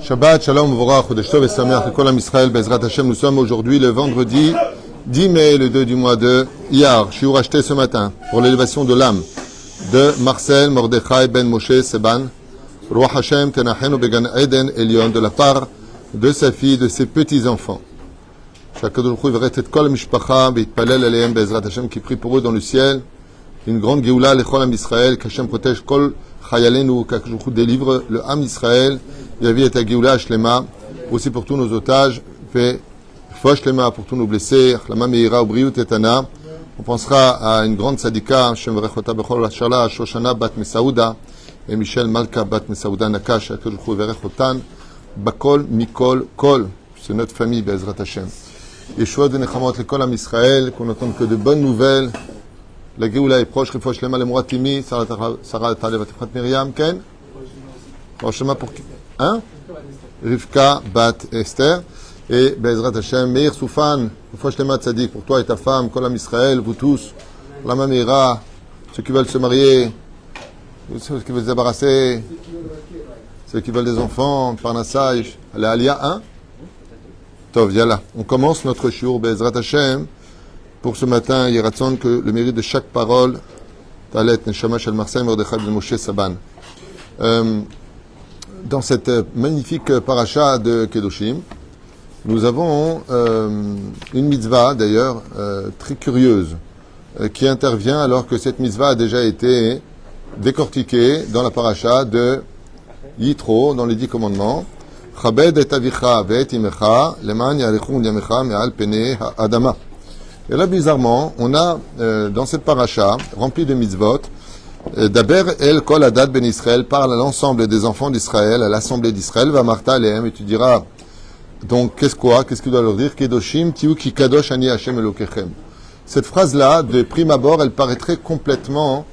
Shabbat, Shalom, Vorach, Chodesh Tov et Sameach, Kol Am Israël, Bezrat Hashem. Nous sommes aujourd'hui le vendredi 10 mai, le 2 du mois de Iyar. Shiur acheté ce matin pour l'élévation de l'âme de Marcel Mordechai Ben Moshe Seban, Roi Hashem Tenachenu Began Eden Elion, de la part de sa fille, de ses petits-enfants. Shakadosh Baruch Hu yivret et kol mishpacha v'yitpalel aleim Bezrat Hashem, qui prie pour eux dans le ciel. Une grande Géoula, l'Echol Am Israël, qu'Hashem protège Kol Chayalenu, qu'Hakadosh Baruch Hu délivre le Am Israël. Yavi et Géoula Shlema, aussi pour tous nos otages, fait Fosh Shlema pour tous nos blessés, Lama Meira Ubriut Etana. On pensera à une grande sadika, Shem Verechota Bechol Hashala, Shoshana Bat Mesaouda, et Michel Malka Bat Mesaouda Nakash, Hakadosh Baruch Hu Verechotan, Bakol Mikol Kol, c'est notre famille, Bezrat Hashem. Yeshua de Nechamot, l'école Am Israël, qu'on n'entende que de bonnes nouvelles. La Géoula est proche, Rifosh Lema, le Mouratimi, Sarah Taleh, Vatifrat Myriam, Ken. Franchement, pour qui? Hein? Rivka Bat Esther. Et Bezrat Hashem, Meir Soufan, Rifosh Lema Tzadik, pour toi et ta femme, Kol Am Israël, vous tous, Lama Meira, ceux qui veulent se marier, ceux qui veulent se débarrasser, ceux qui veulent des enfants, Parnassa, les Alia, hein? Tov, yalla. On commence notre shiur Bezrat Hashem. Pour ce matin, il y a ratson que le mérite de chaque parole, Talet Neshama Shel Marcel Mordechai Ben Moshe Saban. Dans cette magnifique paracha de Kedoshim, nous avons une mitzvah d'ailleurs très curieuse qui intervient alors que cette mitzvah a déjà été décortiquée dans la paracha de Yitro, dans les 10 commandements. Chabed et avicha ve'et imecha leman yarichun yamecha me'al penei ha'adama. Et là, bizarrement, on a dans cette paracha remplie de mitzvot, Daber el kol adat ben Israël, parle à l'ensemble des enfants d'Israël, à l'assemblée d'Israël, va marta alehem, et tu diras, donc qu'est-ce qu'il doit leur dire? Kedoshim tiu ki kadosh ani Hashem elokechem. Cette phrase-là, de prime abord, elle paraîtrait complètement,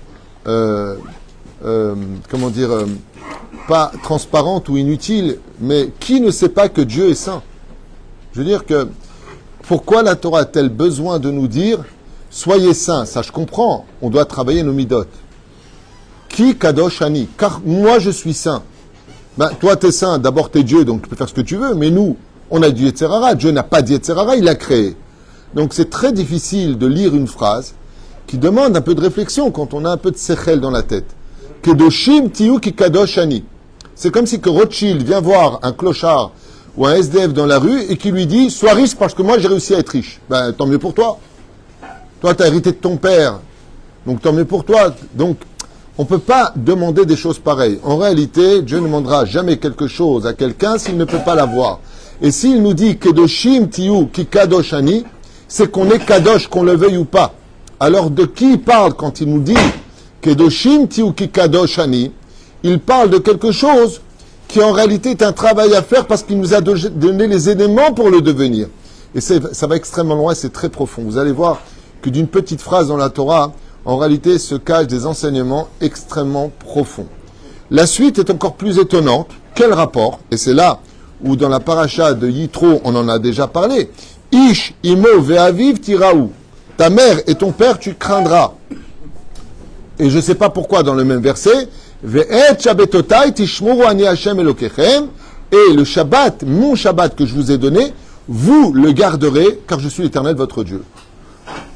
comment dire, pas transparente ou inutile, mais qui ne sait pas que Dieu est saint? Je veux dire que pourquoi la Torah a-t-elle besoin de nous dire « Soyez saints » Ça, je comprends. On doit travailler nos midot. Qui kadosh ani? Car moi, je suis saint. Ben, toi, tu es saint. D'abord, tu es Dieu, donc tu peux faire ce que tu veux. Mais nous, on a du Yetzer Hara. Dieu n'a pas de Yetzer Hara, il l'a créé. Donc, c'est très difficile de lire une phrase qui demande un peu de réflexion quand on a un peu de sechel dans la tête. Kedoshim tiyu ki kadosh ani. C'est comme si que Rothschild vient voir un clochard ou un SDF dans la rue et qui lui dit « Sois riche parce que moi j'ai réussi à être riche ». Ben, tant mieux pour toi. Toi, tu as hérité de ton père. Donc, tant mieux pour toi. Donc, on ne peut pas demander des choses pareilles. En réalité, Dieu ne demandera jamais quelque chose à quelqu'un s'il ne peut pas l'avoir. Et s'il nous dit « Kedoshim tiyu ki kadosh ani », c'est qu'on est kadosh, qu'on le veuille ou pas. Alors, de qui il parle quand il nous dit « Kedoshim tiyu ki kadosh ani », il parle de quelque chose qui en réalité est un travail à faire parce qu'il nous a donné les éléments pour le devenir. Et ça va extrêmement loin, c'est très profond. Vous allez voir que d'une petite phrase dans la Torah, en réalité, se cachent des enseignements extrêmement profonds. La suite est encore plus étonnante. Quel rapport? Et c'est là où dans la paracha de Yitro, on en a déjà parlé. Ish, imo, ve'aviv, tiraou. Ta mère et ton père, tu craindras. Et je ne sais pas pourquoi dans le même verset, Ve'et shabbatotai tishmuru ani Hashem elokechem, et le Shabbat, mon Shabbat que je vous ai donné, vous le garderez, car je suis l'Éternel votre Dieu.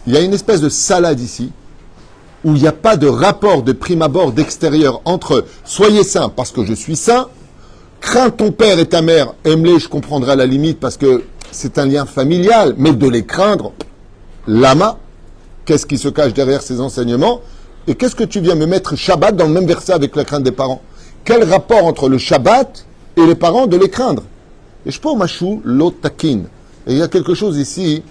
Il y a une espèce de salade ici, où il n'y a pas de rapport de prime abord d'extérieur entre soyez saints parce que je suis saint, crains ton père et ta mère, aime-les, je comprendrai à la limite parce que c'est un lien familial, mais de les craindre, lama, qu'est-ce qui se cache derrière ces enseignements? Et qu'est-ce que tu viens me mettre Shabbat dans le même verset avec la crainte des parents? Quel rapport entre le Shabbat et les parents de les craindre? Et je peux machou l'otakin. Et il y a quelque chose ici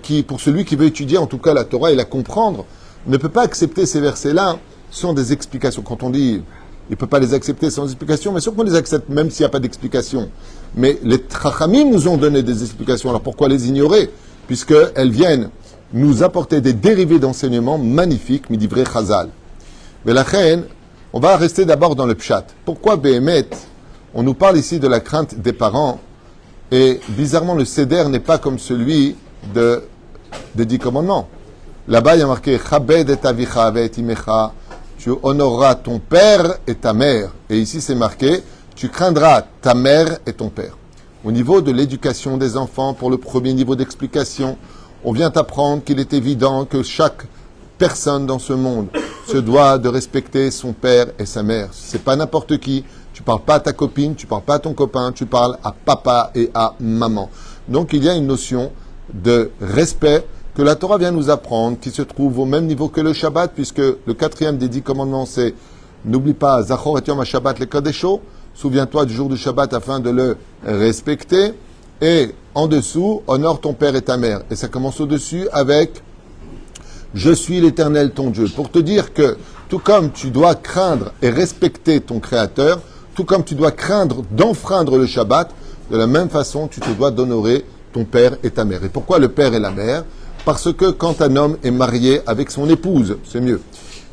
qui, pour celui qui veut étudier en tout cas la Torah et la comprendre, ne peut pas accepter ces versets-là sans des explications. Quand on dit, il ne peut pas les accepter sans explication, mais sûr qu'on les accepte même s'il n'y a pas d'explication. Mais les Trachamim nous ont donné des explications. Alors pourquoi les ignorer? Puisqu'elles viennent nous apporter des dérivés d'enseignements magnifiques, midivrei Chazal. Mais la reine, on va rester d'abord dans le pshat. Pourquoi Béhémet, on nous parle ici de la crainte des parents, et bizarrement le seder n'est pas comme celui des 10 commandements. Là-bas, il y a marqué Chabed et avicha ve'et imecha, tu honoreras ton père et ta mère. Et ici, c'est marqué tu craindras ta mère et ton père. Au niveau de l'éducation des enfants, pour le premier niveau d'explication, on vient apprendre qu'il est évident que chaque personne dans ce monde se doit de respecter son père et sa mère. C'est pas n'importe qui. Tu parles pas à ta copine, tu parles pas à ton copain, tu parles à papa et à maman. Donc il y a une notion de respect que la Torah vient nous apprendre, qui se trouve au même niveau que le Shabbat, puisque le 4e des 10 commandements, c'est n'oublie pas Zachor et Yom HaShabbat le Kadesho, souviens-toi du jour du Shabbat afin de le respecter, et en dessous, honore ton père et ta mère. Et ça commence au-dessus avec je suis l'Éternel ton Dieu. Pour te dire que, tout comme tu dois craindre et respecter ton Créateur, tout comme tu dois craindre d'enfreindre le Shabbat, de la même façon, tu te dois d'honorer ton père et ta mère. Et pourquoi le père et la mère? Parce que quand un homme est marié avec son épouse, c'est mieux.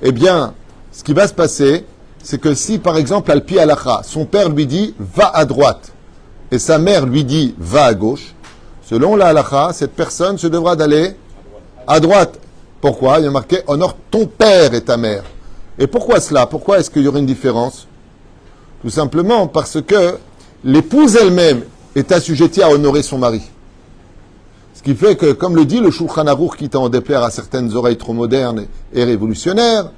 Eh bien, ce qui va se passer, c'est que si, par exemple, Alpi Halacha, son père lui dit « va à droite » et sa mère lui dit « va à gauche », selon la Halacha, cette personne se devra d'aller à droite. Pourquoi? Il y a marqué « honore ton père et ta mère ». Et pourquoi cela? Pourquoi est-ce qu'il y aurait une différence? Tout simplement parce que l'épouse elle-même est assujettie à honorer son mari. Ce qui fait que, comme le dit le Shulchan Aruch, qui tend à déplaire à certaines oreilles trop modernes et révolutionnaires,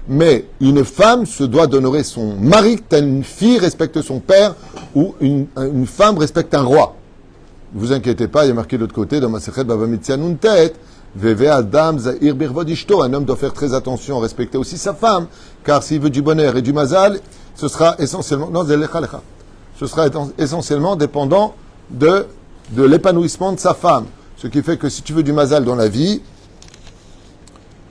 mais une femme se doit d'honorer son mari, telle une fille respecte son père, ou une femme respecte un roi. Ne vous inquiétez pas, il y a marqué de l'autre côté, dans Masechet Bava Metzia Nuntet, Veve Adam Zahir Birvod Ishto, un homme doit faire très attention à respecter aussi sa femme, car s'il veut du bonheur et du mazal, ce sera essentiellement, non, ce sera essentiellement dépendant de l'épanouissement de sa femme. Ce qui fait que si tu veux du mazal dans la vie,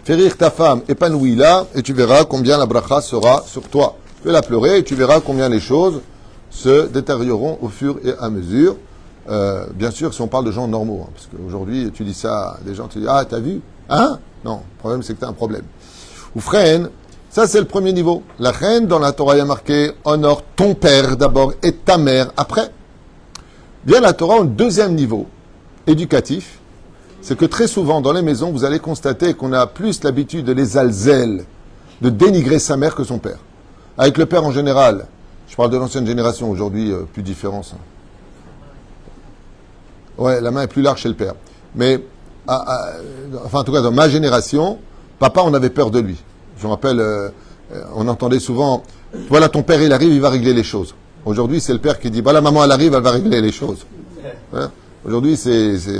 fais rire ta femme, épanouis-la, et tu verras combien la bracha sera sur toi. Fais-la pleurer, et tu verras combien les choses se détérioreront au fur et à mesure. Bien sûr, si on parle de gens normaux, hein, parce qu'aujourd'hui, tu dis ça à des gens, tu dis « Ah, t'as vu? Hein ?» Non, le problème, c'est que t'as un problème. Ou freine, ça c'est le premier niveau. La reine, dans la Torah, il y a marqué « Honore ton père d'abord et ta mère après ». Bien, la Torah, au deuxième niveau, éducatif, c'est que très souvent, dans les maisons, vous allez constater qu'on a plus l'habitude de les alzel, de dénigrer sa mère que son père. Avec le père en général, je parle de l'ancienne génération, aujourd'hui, plus de différence. Hein. Ouais, la main est plus large chez le père. Mais, enfin, en tout cas, dans ma génération, papa, on avait peur de lui. Je me rappelle, on entendait souvent, voilà, ton père, il arrive, il va régler les choses. Aujourd'hui, c'est le père qui dit, voilà, maman, elle arrive, elle va régler les choses. Hein? Aujourd'hui,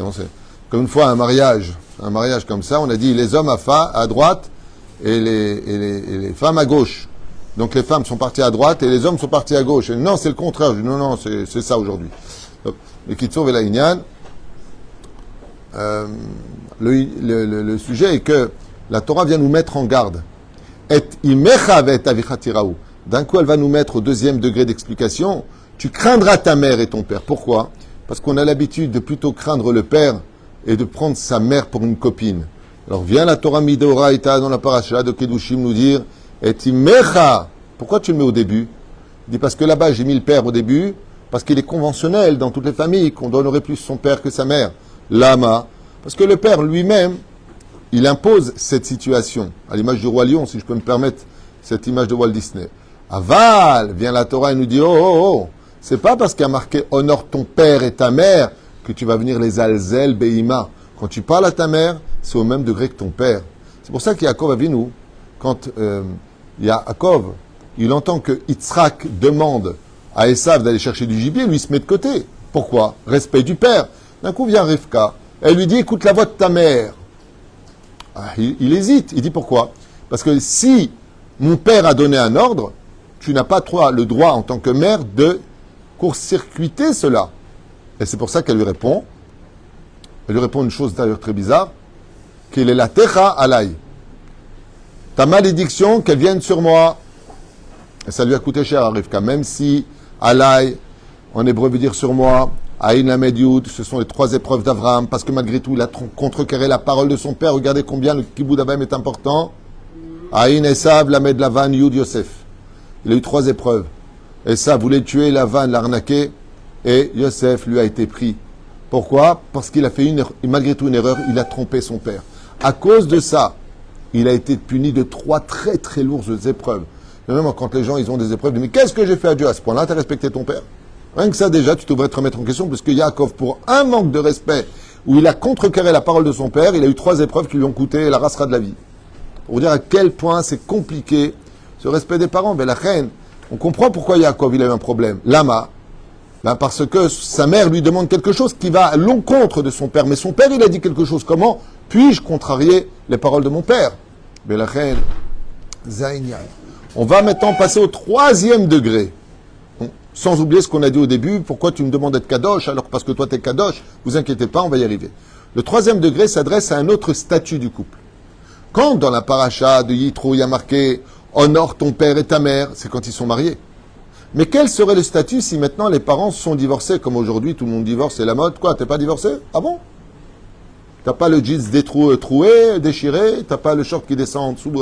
on sait. Comme une fois, un mariage comme ça, on a dit, les hommes à droite et les femmes à gauche. Donc, les femmes sont parties à droite et les hommes sont partis à gauche. Et non, c'est le contraire. Je dis, non, c'est ça aujourd'hui. Mais qui trouve la Inyan, le sujet est que la Torah vient nous mettre en garde. Et imechavet avichatiraou. D'un coup, elle va nous mettre au deuxième degré d'explication. Tu craindras ta mère et ton père. Pourquoi? Parce qu'on a l'habitude de plutôt craindre le père et de prendre sa mère pour une copine. Alors vient la Torah Midoraïta dans la paracha de Kedushim nous dire et imecha. Pourquoi tu le mets au début? Il dit parce que là-bas j'ai mis le père au début. Parce qu'il est conventionnel dans toutes les familles qu'on donnerait plus son père que sa mère. Lama. Parce que le père lui-même, il impose cette situation. À l'image du roi Lion, si je peux me permettre cette image de Walt Disney. Aval, vient la Torah et nous dit, oh, c'est pas parce qu'il y a marqué honore ton père et ta mère que tu vas venir les alzel beima. Quand tu parles à ta mère, c'est au même degré que ton père. C'est pour ça qu'Yaakov Avinu, quand Yaakov, il entend que Yitzhak demande à Esav d'aller chercher du gibier, lui il se met de côté. Pourquoi? Respect du père. D'un coup vient Rivka, elle lui dit écoute la voix de ta mère. Ah, il hésite, il dit pourquoi? Parce que si mon père a donné un ordre, tu n'as pas toi le droit en tant que mère de court-circuiter cela. Et c'est pour ça qu'elle lui répond. Elle lui répond une chose d'ailleurs très bizarre, qu'il est la techa alay. Ta malédiction, qu'elle vienne sur moi. Et ça lui a coûté cher à Rivka, même si Alay, en hébreu veut dire sur moi, Aïn Lamed Yud, ce sont les 3 épreuves d'Avraham, parce que malgré tout, il a contrecarré la parole de son père. Regardez combien le Kibbout d'Avraham est important. Aïn Esav, Lamed Lavan, Yud Yosef. Il a eu 3 épreuves. Esav voulait tuer Lavan, l'arnaquer, et Yosef lui a été pris. Pourquoi? Parce qu'il a fait malgré tout une erreur, il a trompé son père. À cause de ça, il a été puni de 3 très très lourdes épreuves. Mais même quand les gens ils ont des épreuves, mais qu'est-ce que j'ai fait à Dieu? À ce point-là, tu as respecté ton père? Rien que ça, déjà, tu devrais te remettre en question, parce que Yaakov, pour un manque de respect, où il a contrecarré la parole de son père, il a eu 3 épreuves qui lui ont coûté la racera de la vie. Pour vous dire à quel point c'est compliqué, ce respect des parents. Mais la reine, on comprend pourquoi Yaakov, il a eu un problème. Lama, parce que sa mère lui demande quelque chose qui va à l'encontre de son père. Mais son père, il a dit quelque chose. Comment puis-je contrarier les paroles de mon père? Mais la reine, Zaïnia. On va maintenant passer au 3e degré. Sans oublier ce qu'on a dit au début, pourquoi tu me demandes d'être kadosh, alors parce que toi t'es kadosh, vous inquiétez pas, on va y arriver. Le 3e degré s'adresse à un autre statut du couple. Quand dans la paracha de Yitro, il y a marqué « Honore ton père et ta mère », c'est quand ils sont mariés. Mais quel serait le statut si maintenant les parents sont divorcés, comme aujourd'hui tout le monde divorce, c'est la mode, quoi, t'es pas divorcé? Ah bon? T'as pas le jeans troué, déchiré, t'as pas le short qui descend en dessous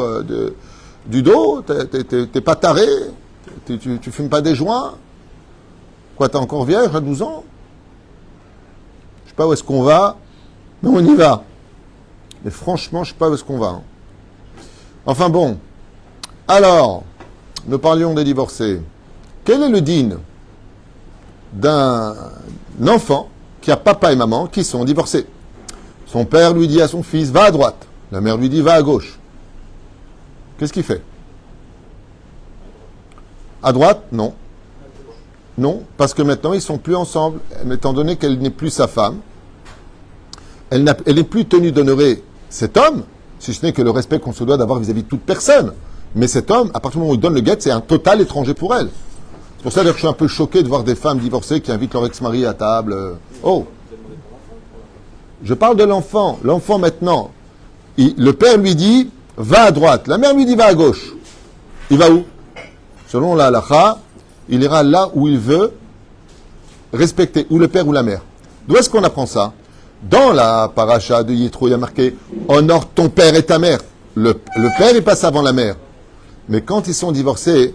du dos, t'es pas taré, tu fumes pas des joints? Quoi, t'es encore vierge à 12 ans? Je sais pas où est-ce qu'on va, mais on y va. Mais franchement, je sais pas où est-ce qu'on va. Hein. Enfin bon. Alors, nous parlions des divorcés. Quel est le din d'un enfant qui a papa et maman qui sont divorcés? Son père lui dit à son fils, va à droite. La mère lui dit, va à gauche. Qu'est-ce qu'il fait? À droite? Non. Non, parce que maintenant, ils ne sont plus ensemble. Étant donné qu'elle n'est plus sa femme, elle n'est plus tenue d'honorer cet homme, si ce n'est que le respect qu'on se doit d'avoir vis-à-vis de toute personne. Mais cet homme, à partir du moment où il donne le guet, c'est un total étranger pour elle. C'est pour ça que je suis un peu choqué de voir des femmes divorcées qui invitent leur ex-mari à table. Oh! Je parle de l'enfant. L'enfant, maintenant, le père lui dit, va à droite. La mère lui dit, va à gauche. Il va où? Selon la halakha, il ira là où il veut, respecter ou le père ou la mère. D'où est-ce qu'on apprend ça? Dans la paracha de Yitro, il y a marqué « Honore ton père et ta mère ». Le père, il passe avant la mère. Mais quand ils sont divorcés,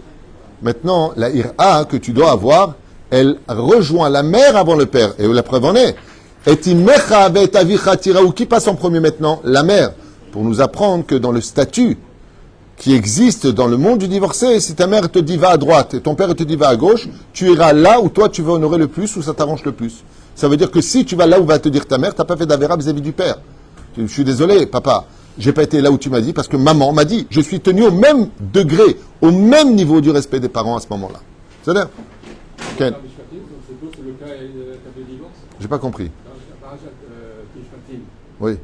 maintenant, la ira que tu dois avoir, elle rejoint la mère avant le père. Et la preuve en est. Et qui passe en premier maintenant? La mère. Pour nous apprendre que dans le statut qui existe dans le monde du divorcé, si ta mère te dit va à droite et ton père te dit va à gauche, tu iras là où toi tu veux honorer le plus, où ça t'arrange le plus. Ça veut dire que si tu vas là où va te dire ta mère, tu n'as pas fait d'avéra vis-à-vis du père. Je suis désolé, papa, j'ai pas été là où tu m'as dit parce que maman m'a dit. Je suis tenu au même degré, au même niveau du respect des parents à ce moment-là. C'est-à-dire Ken. C'est le cas de divorce. J'ai pas compris. Oui.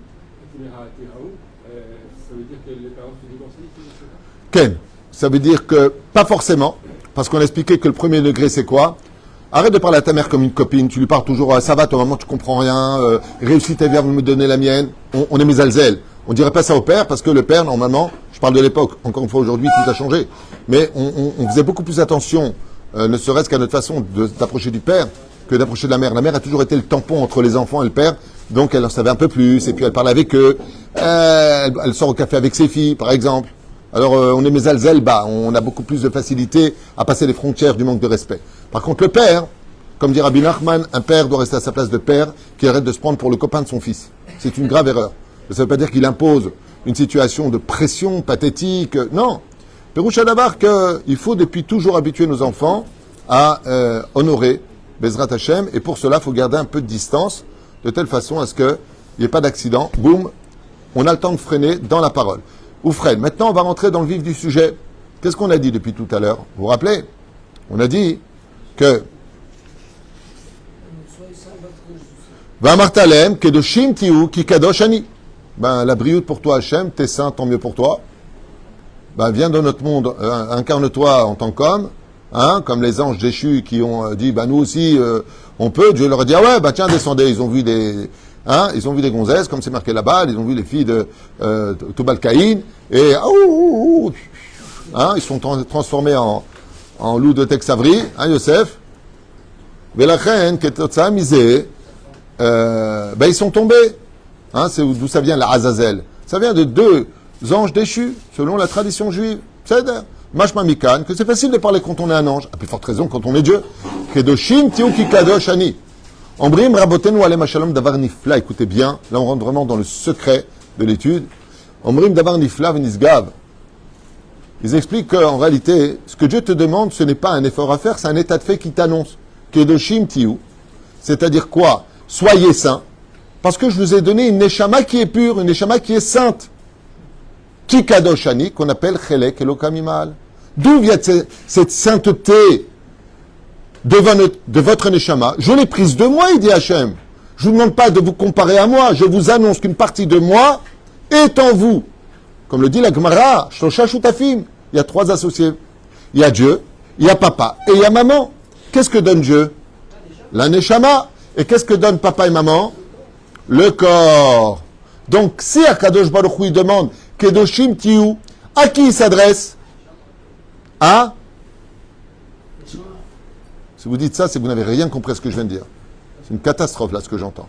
Ça veut dire que les parents se divorcent? Ken, ça veut dire que, pas forcément, parce qu'on a expliqué que le premier degré, c'est quoi? Arrête de parler à ta mère comme une copine, tu lui parles toujours, ça va, toi, maman, tu comprends rien, réussis ta vie, viens me donner la mienne. On est mes alzelles. On dirait pas ça au père, parce que le père, normalement, je parle de l'époque, encore une fois, aujourd'hui, tout a changé. Mais on faisait beaucoup plus attention, ne serait-ce qu'à notre façon d'approcher du père, que d'approcher de la mère. La mère a toujours été le tampon entre les enfants et le père, donc elle en savait un peu plus, et puis elle parle avec eux, elle sort au café avec ses filles, par exemple. Alors, on est mes alzelles, on a beaucoup plus de facilité à passer les frontières du manque de respect. Par contre, le père, comme dit Rabbi Nachman, un père doit rester à sa place de père, qui arrête de se prendre pour le copain de son fils. C'est une grave erreur. Ça ne veut pas dire qu'il impose une situation de pression pathétique. Non. Péroucha d'abord qu'il faut depuis toujours habituer nos enfants à honorer Bezrat Hashem, et pour cela, il faut garder un peu de distance, de telle façon à ce qu'il n'y ait pas d'accident. Boum, on a le temps de freiner dans la parole. Ou freine. Maintenant, on va rentrer dans le vif du sujet. Qu'est-ce qu'on a dit depuis tout à l'heure? Vous vous rappelez? On a dit que Vamartalem, Kedoshim Tiu, Ki Kadosh Ani. La brioute pour toi, Hachem, t'es saint, tant mieux pour toi. Viens dans notre monde, incarne-toi en tant qu'homme, comme les anges déchus qui ont dit, nous aussi, on peut. Dieu leur a dit, tiens, descendez. Ils ont vu ils ont vu des gonzesses, comme c'est marqué là-bas, ils ont vu les filles de Tubal Caïn, et ils sont transformés en loup de Texavri, Yosef. Velachen, Ketotsa Misé, ils sont tombés. C'est d'où ça vient la Azazel. Ça vient de 2 anges déchus, selon la tradition juive. C'est Mashma Mikan, que c'est facile de parler quand on est un ange, à plus forte raison quand on est Dieu. Kedoshim Tiu Ki Kadosh Ani. Ombrim Rabotenu Alem Shalom Davar Nifla. Écoutez bien, là on rentre vraiment dans le secret de l'étude. Ombrim Davar Nifla Venisgav. Ils expliquent qu'en réalité, ce que Dieu te demande, ce n'est pas un effort à faire, c'est un état de fait qui t'annonce. Kedoshim tiou. C'est-à-dire quoi? Soyez saints. Parce que je vous ai donné une neshama qui est pure, une neshama qui est sainte. Ki kadoshani, qu'on appelle chelek elokam imal. D'où vient cette sainteté de votre neshama? Je l'ai prise de moi, il dit Hachem. Je ne vous demande pas de vous comparer à moi. Je vous annonce qu'une partie de moi est en vous. Comme le dit la Gemara, Shlosha Shutafim. Il y a 3 associés. Il y a Dieu, il y a papa et il y a maman. Qu'est-ce que donne Dieu? La neshama. Et qu'est-ce que donne papa et maman? Le corps. Donc, si Akadosh Baruch Hu demande Kedoshim Tiou, à qui il s'adresse? À? Si vous dites ça, c'est que vous n'avez rien compris à ce que je viens de dire. C'est une catastrophe, là, ce que j'entends.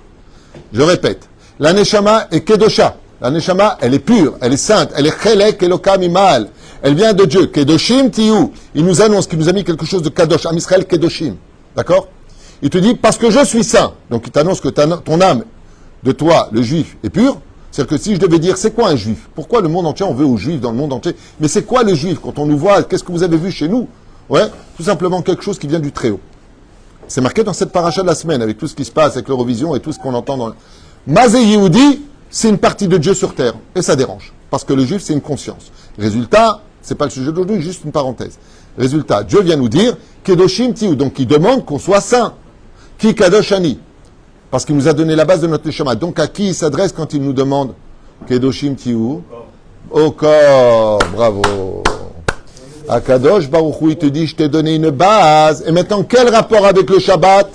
Je répète. La Neshama est Kedosha. La Neshama, elle est pure, elle est sainte, elle est Chelek Elokam Imal. Elle vient de Dieu. Kedoshim Tiou. Il nous annonce qu'il nous a mis quelque chose de Kadosh. Am Israël Kedoshim. D'accord? Il te dit, parce que je suis saint. Donc, il t'annonce que ton âme de toi, le juif, est pure. C'est-à-dire que si je devais dire, c'est quoi un juif? Pourquoi le monde entier, on veut aux juifs dans le monde entier? Mais c'est quoi le juif? Quand on nous voit, qu'est-ce que vous avez vu chez nous? Ouais, tout simplement quelque chose qui vient du Très-Haut. C'est marqué dans cette paracha de la semaine, avec tout ce qui se passe, avec l'Eurovision et tout ce qu'on entend dans... Mazé Yehudi, c'est une partie de Dieu sur terre. Et ça dérange. Parce que le juif, c'est une conscience. Résultat, c'est pas le sujet d'aujourd'hui, juste une parenthèse. Résultat, Dieu vient nous dire, Kedoshim Tiou, donc il demande qu'on soit saint. Ki Kadoshani. Parce qu'il nous a donné la base de notre neshama. Donc à qui il s'adresse quand il nous demande Kedoshim Tiou? Au corps. Bravo. Akadosh Baruch Hu, il te dit, je t'ai donné une base. Et maintenant, quel rapport avec le Shabbat?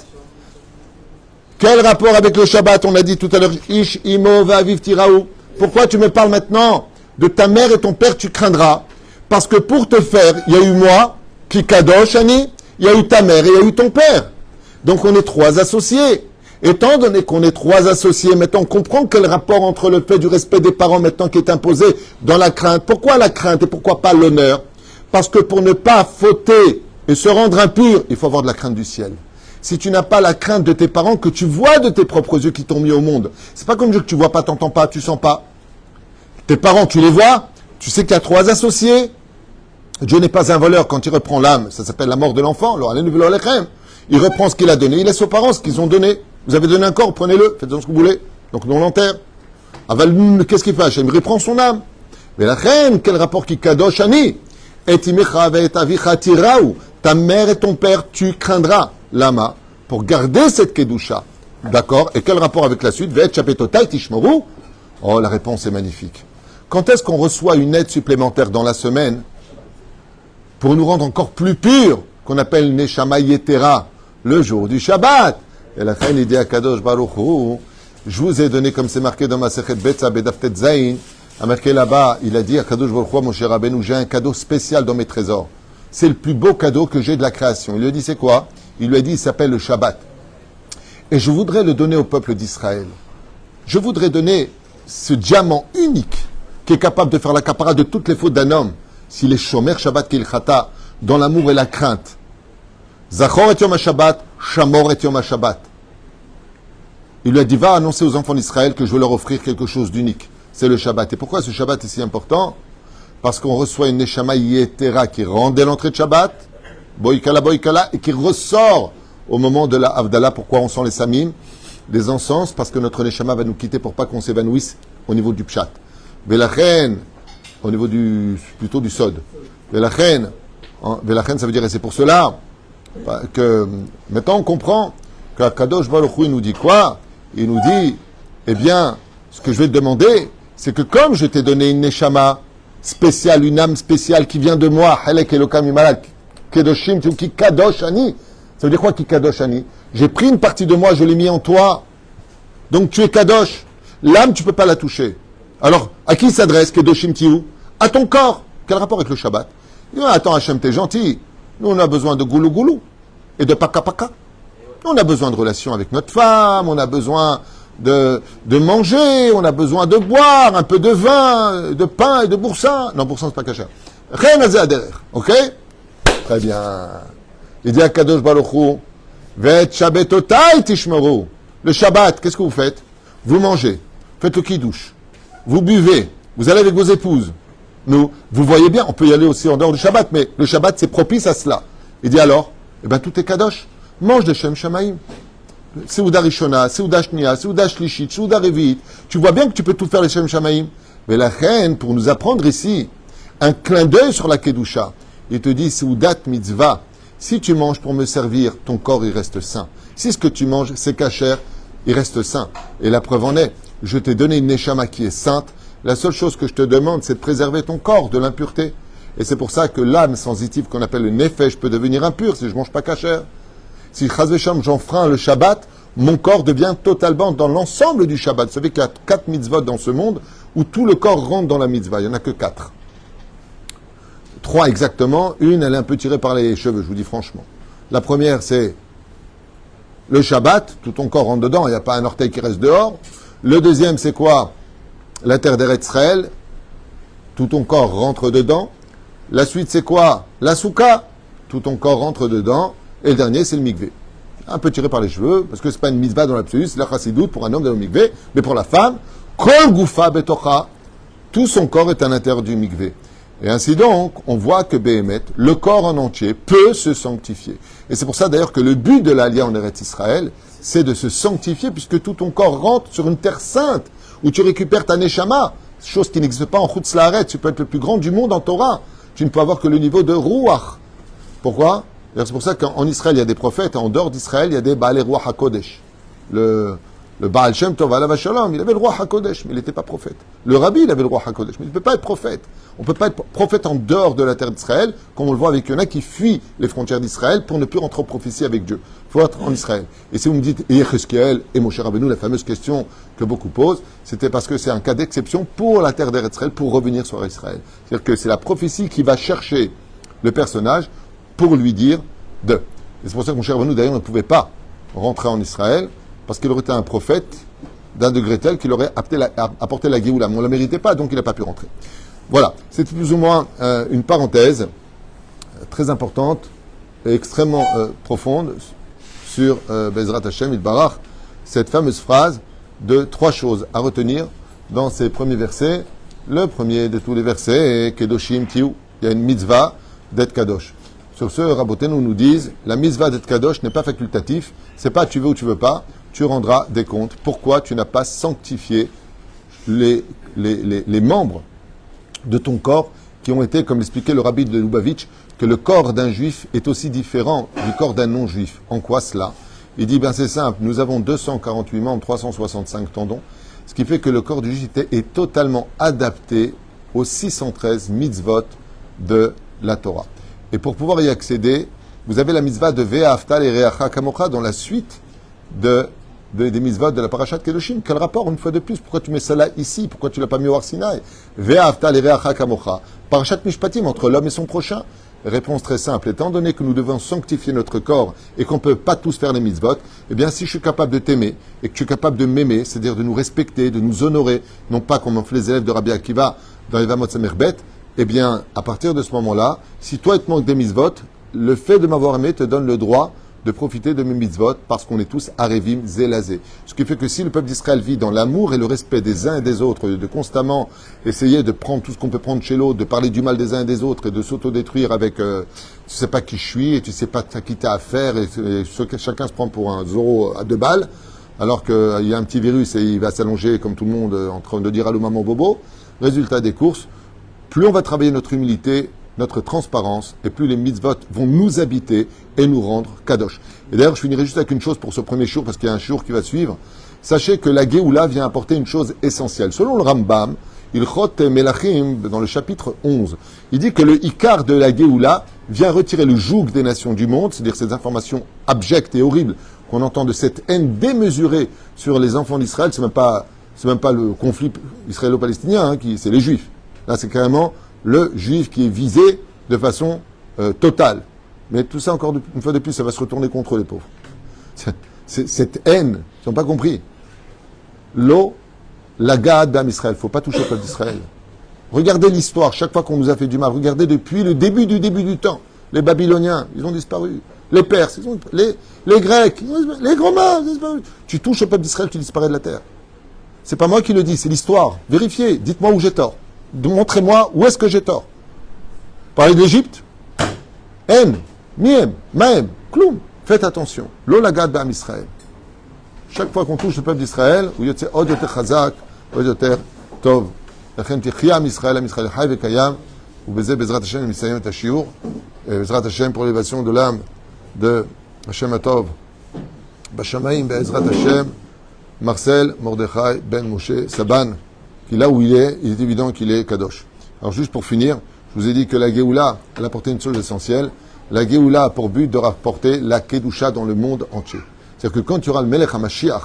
Quel rapport avec le Shabbat? On a dit tout à l'heure, Ish imo va'aviv tiraou. Pourquoi tu me parles maintenant de ta mère et ton père, tu craindras? Parce que pour te faire, il y a eu moi, qui Kadosh Ani, il y a eu ta mère et il y a eu ton père. Donc on est 3 associés. Étant donné qu'on est 3 associés, maintenant on comprend quel rapport entre le fait du respect des parents maintenant qui est imposé dans la crainte. Pourquoi la crainte et pourquoi pas l'honneur? Parce que pour ne pas fauter et se rendre impur, il faut avoir de la crainte du ciel. Si tu n'as pas la crainte de tes parents que tu vois de tes propres yeux qui t'ont mis au monde, c'est pas comme Dieu que tu vois pas, t'entends pas, tu sens pas. Tes parents, tu les vois, tu sais qu'il y a 3 associés. Dieu n'est pas un voleur quand il reprend l'âme, ça s'appelle la mort de l'enfant. Il reprend ce qu'il a donné, il laisse aux parents ce qu'ils ont donné. Vous avez donné un corps, prenez-le, faites-en ce que vous voulez. Donc nous on l'enterre. Aval, qu'est-ce qu'il fait? Hachem, il reprend son âme. Mais la reine, quel rapport qui kadosh ani? Et ta mère et ton père, tu craindras l'ama pour garder cette kedusha. D'accord? Et quel rapport avec la suite? Oh, la réponse est magnifique. Quand est-ce qu'on reçoit une aide supplémentaire dans la semaine pour nous rendre encore plus purs, qu'on appelle Neshama Yetera, le jour du Shabbat? Et la reine dit à Kadosh Baruch Hu, je vous ai donné, comme c'est marqué dans ma Sechet Betza Bedaftet Zayin, à marqué là-bas, il a dit à Kadosh Baruch Hu, mon cher Rabbeinu, j'ai un cadeau spécial dans mes trésors. C'est le plus beau cadeau que j'ai de la création. Il lui a dit, c'est quoi? Il lui a dit, il s'appelle le Shabbat. Et je voudrais le donner au peuple d'Israël. Je voudrais donner ce diamant unique qui est capable de faire la capara de toutes les fautes d'un homme, s'il est shomer Shabbat qu'il chata, dans l'amour et la crainte. Zachor et Yom HaShabbat, Shamor et Yom HaShabbat. Il lui a dit, va annoncer aux enfants d'Israël que je veux leur offrir quelque chose d'unique. C'est le Shabbat. Et pourquoi ce Shabbat est si important? Parce qu'on reçoit une Neshama Yetera qui rendait l'entrée de Shabbat, Boïkala, et qui ressort au moment de la Havdalah. Pourquoi on sent les samim, les encens? Parce que notre Neshama va nous quitter pour pas qu'on s'évanouisse au niveau du Pshat. Velachen, au niveau plutôt du Sod. Velachen, ça veut dire, et c'est pour cela que maintenant on comprend qu'Akadosh Baruch Hu nous dit quoi? Il nous dit, eh bien, ce que je vais te demander, c'est que comme je t'ai donné une neshama spéciale, une âme spéciale qui vient de moi, Halek Elokam Imalak, Kedoshim, qui Kadosh Ani. Ça veut dire quoi qui Kadosh Ani? J'ai pris une partie de moi, je l'ai mis en toi. Donc tu es Kadosh. L'âme, tu peux pas la toucher. Alors, à qui s'adresse Kedoshim Tiou? À ton corps. Quel rapport avec le Shabbat? Il dit, attends Hachem, t'es gentil. Nous, on a besoin de goulou goulou et de paka paka. On a besoin de relations avec notre femme, on a besoin de manger, on a besoin de boire, un peu de vin, de pain et de boursin. Non, boursin, c'est pas caché. Rien à derrière, ok? Très bien. Il dit à Kadosh Baruch Hu, Vet Shabbatotai Tishmeru. Le Shabbat, qu'est-ce que vous faites? Vous mangez, faites le kiddush, vous buvez, vous allez avec vos épouses, Nous, vous voyez bien, on peut y aller aussi en dehors du Shabbat, mais le Shabbat, c'est propice à cela. Il dit alors, eh bien, tout est kadosh. Mange des Shem Shamaim. Seuda Rishona, Seuda Shnia, Seuda Shlishit, Seuda Revit. Tu vois bien que tu peux tout faire les Shem Shamaim. Mais la reine, pour nous apprendre ici, un clin d'œil sur la Kedusha, il te dit, Seudat Mitzvah. Si tu manges pour me servir, ton corps, il reste sain. Si ce que tu manges, c'est kasher, il reste sain. Et la preuve en est, je t'ai donné une neshama qui est sainte. La seule chose que je te demande, c'est de préserver ton corps de l'impureté. Et c'est pour ça que l'âme sensitive qu'on appelle le nefesh peut devenir impur si je mange pas kasher. Si chas v'sham j'enfreins le Shabbat, mon corps devient totalement dans l'ensemble du Shabbat. Vous savez qu'il y a 4 mitzvot dans ce monde où tout le corps rentre dans la mitzvah. Il n'y en a que 4. 3 exactement. Une, elle est un peu tirée par les cheveux, je vous dis franchement. La première, c'est le Shabbat. Tout ton corps rentre dedans. Il n'y a pas un orteil qui reste dehors. Le deuxième, c'est quoi? La terre d'Eretz Israël. Tout ton corps rentre dedans. La suite, c'est quoi? La souka. Tout ton corps rentre dedans. Et le dernier, c'est le mikvé. Un peu tiré par les cheveux, parce que c'est pas une mitzvah dans l'absolu, c'est la chassidoute pour un homme dans le mikvé, mais pour la femme, kol gufa betocha, tout son corps est à l'intérieur du mikvé. Et ainsi donc, on voit que Béhémet, le corps en entier, peut se sanctifier. Et c'est pour ça d'ailleurs que le but de l'alliance en Eretz Israël, c'est de se sanctifier, puisque tout ton corps rentre sur une terre sainte, où tu récupères ta neshama, chose qui n'existe pas en Chutz La'aretz. Tu peux être le plus grand du monde en Torah. Tu ne peux avoir que le niveau de Ruach. Pourquoi? C'est pour ça qu'en Israël, il y a des prophètes, en dehors d'Israël, il y a des Baalei Ruach HaKodesh. Le Baal Shem Tov Alav Shalom, il avait le Ruach HaKodesh, mais il n'était pas prophète. Le Rabbi, il avait le Ruach HaKodesh, mais il ne peut pas être prophète. On ne peut pas être prophète en dehors de la terre d'Israël, comme on le voit avec Yona qui fuit les frontières d'Israël pour ne plus rentrer en prophétie avec Dieu. Il faut être en Israël. Et si vous me dites, Yecheskel et Moshe Rabbeinu, la fameuse question que beaucoup posent, c'était parce que c'est un cas d'exception pour la terre d'Israël, pour revenir sur Israël. C'est-à-dire que c'est la prophétie qui va chercher le personnage pour lui dire de. Et c'est pour ça que Moshe Rabbeinu, d'ailleurs, ne pouvait pas rentrer en Israël, parce qu'il aurait été un prophète d'un degré tel qu'il aurait apporté la Géoula. Mais on ne la méritait pas, donc il n'a pas pu rentrer. Voilà, c'était plus ou moins une parenthèse très importante et extrêmement profonde sur Bezrat Hashem Itbarach, cette fameuse phrase de 3 choses à retenir dans ces premiers versets. Le premier de tous les versets est Kedoshim Tiou. Il y a une mitzvah d'être Kadosh. Sur ce, Rabbeinu nous disent, la mitzvah d'être Kadosh n'est pas facultatif, c'est pas tu veux ou tu veux pas, tu rendras des comptes. Pourquoi tu n'as pas sanctifié les membres de ton corps qui ont été, comme l'expliquait le rabbi de Lubavitch, que le corps d'un juif est aussi différent du corps d'un non-juif. En quoi cela? Il dit, c'est simple, nous avons 248 membres, 365 tendons, ce qui fait que le corps du juif est totalement adapté aux 613 mitzvot de la Torah. Et pour pouvoir y accéder, vous avez la mitzvah de Ve'afta et Reacha Kamocha dans la suite des mitzvot de la Parashat Kedoshim. Quel rapport, une fois de plus? Pourquoi tu mets ça là, ici? Pourquoi tu l'as pas mis au Har Sinaï? Ve'afta et Reacha Kamocha. Parashat Mishpatim, entre l'homme et son prochain. Réponse très simple. Étant donné que nous devons sanctifier notre corps et qu'on ne peut pas tous faire les mitzvot, eh bien, si je suis capable de t'aimer et que tu es capable de m'aimer, c'est-à-dire de nous respecter, de nous honorer, non pas comme on fait les élèves de Rabbi Akiva dans les Vamot Samerbet, eh bien, à partir de ce moment-là, si toi, il te manque des mitzvot, le fait de m'avoir aimé te donne le droit de profiter de mes mitzvot parce qu'on est tous arevim zélazé. Ce qui fait que si le peuple d'Israël vit dans l'amour et le respect des uns et des autres, de constamment essayer de prendre tout ce qu'on peut prendre chez l'autre, de parler du mal des uns et des autres et de s'autodétruire avec tu sais pas qui je suis et tu sais pas qui t'as à faire et chacun se prend pour un Zorro à 2 balles alors qu'il y a un petit virus et il va s'allonger comme tout le monde en train de dire allô maman bobo. Résultat des courses, plus on va travailler notre humilité, notre transparence, et plus les mitzvot vont nous habiter et nous rendre kadosh. Et d'ailleurs, je finirai juste avec une chose pour ce premier jour, parce qu'il y a un jour qui va suivre. Sachez que la Géoula vient apporter une chose essentielle. Selon le Rambam, Ilchot Melachim, dans le chapitre 11, il dit que le Ikar de la Géoula vient retirer le joug des nations du monde, c'est-à-dire ces informations abjectes et horribles qu'on entend de cette haine démesurée sur les enfants d'Israël. C'est même pas le conflit israélo-palestinien, c'est les Juifs. Là, c'est carrément le juif qui est visé de façon totale. Mais tout ça, encore une fois de plus, ça va se retourner contre les pauvres. Cette haine, ils n'ont pas compris. L'eau, la gade d'Am Israël, il ne faut pas toucher au peuple d'Israël. Regardez l'histoire, chaque fois qu'on nous a fait du mal, regardez depuis le début du temps. Les Babyloniens, ils ont disparu. Les Perses, les Grecs, les Romains, ils ont disparu. Tu touches au peuple d'Israël, tu disparais de la terre. C'est pas moi qui le dis, c'est l'histoire. Vérifiez, dites-moi où j'ai tort. Montrez-moi où est-ce que j'ai tort. Parler de l'Égypte, En, Miem, Maem, Kloum. Faites attention. L'olagad ba'am Israël. Chaque fois qu'on touche le peuple d'Israël, ou yotze od yoter chazak, od yoter tov. לכן תחיה עם ישראל, עם ישראל חי וקיים, ובזה בעזרת השם נסיים את השיעור. בעזרת השם pour l'élévation de l'âme de Hashem Atov. בשמיים בעזרת השם, Marcel Mordechai Ben Moshe Saban, qui là où il est évident qu'il est Kadosh. Alors juste pour finir, je vous ai dit que la Géoula, elle apportait une chose essentielle. La Géoula a pour but de rapporter la Kedusha dans le monde entier. C'est-à-dire que quand il y aura le Melech HaMashiach,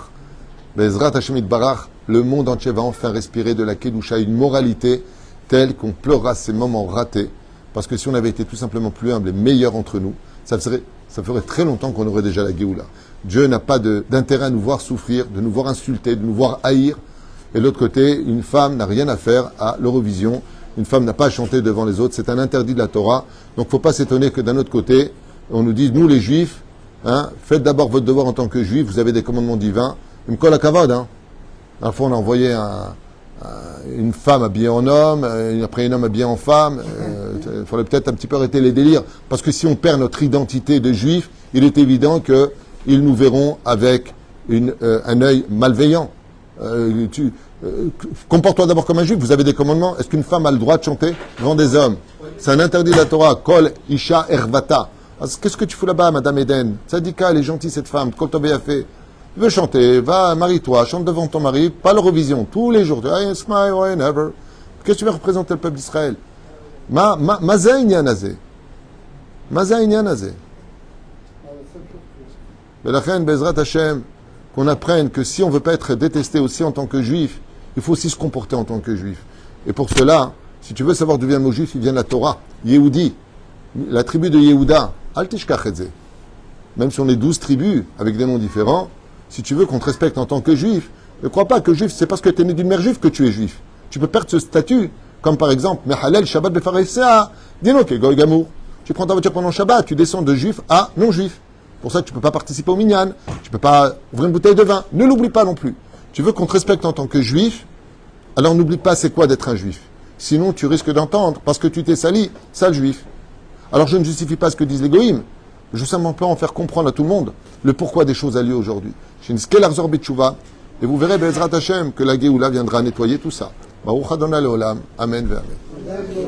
Bezrat Hashem Itbarach, le monde entier va enfin respirer de la Kedusha, une moralité telle qu'on pleurera ces moments ratés. Parce que si on avait été tout simplement plus humbles et meilleurs entre nous, ça ferait très longtemps qu'on aurait déjà la Géoula. Dieu n'a pas d'intérêt à nous voir souffrir, de nous voir insulter, de nous voir haïr. Et de l'autre côté, une femme n'a rien à faire à l'Eurovision. Une femme n'a pas à chanter devant les autres. C'est un interdit de la Torah. Donc il ne faut pas s'étonner que d'un autre côté, on nous dise, nous les Juifs, faites d'abord votre devoir en tant que Juifs, vous avez des commandements divins. Une colle à cavade. La fois, on a envoyé une femme habillée en homme, après un homme habillé en femme. Il faudrait peut-être un petit peu arrêter les délires. Parce que si on perd notre identité de Juifs, il est évident qu'ils nous verront avec un œil malveillant. Comporte-toi d'abord comme un juif, vous avez des commandements. Est-ce qu'une femme a le droit de chanter devant des hommes? C'est un interdit de la Torah. Kol Isha Ervata. Qu'est-ce que tu fous là-bas, Madame Eden? Tzadika, elle est gentille cette femme. Kol Tobé a fait. Tu veux chanter, va, marie-toi, chante devant ton mari, pas l'Eurovision, tous les jours. Qu'est-ce que tu veux représenter le peuple d'Israël? Maza inyan hazeh. Maza inyan hazeh. Belachem, Bezrat Hashem, qu'on apprenne que si on ne veut pas être détesté aussi en tant que juif, il faut aussi se comporter en tant que juif. Et pour cela, si tu veux savoir d'où vient le mot juif, il vient de la Torah. Yehudi, la tribu de Yehuda, Al tishkach et zeh. Même si on est 12 tribus avec des noms différents, si tu veux qu'on te respecte en tant que juif, ne crois pas que juif, c'est parce que tu es né d'une mère juive que tu es juif. Tu peux perdre ce statut, comme par exemple, Mehalel Shabbat Befaresea, dis-nous que Goy Gamour. Tu prends ta voiture pendant Shabbat, tu descends de juif à non-juif. Pour ça que tu ne peux pas participer au minyan, tu ne peux pas ouvrir une bouteille de vin. Ne l'oublie pas non plus. Tu veux qu'on te respecte en tant que juif, alors n'oublie pas c'est quoi d'être un juif. Sinon tu risques d'entendre, parce que tu t'es sali, sale juif. Alors je ne justifie pas ce que disent les goïms, je veux simplement en faire comprendre à tout le monde le pourquoi des choses a lieu aujourd'hui. Et vous verrez, Bezrat Hashem, que la Géoula viendra nettoyer tout ça. Baruch Adonai Leolam. Amen ve Amen.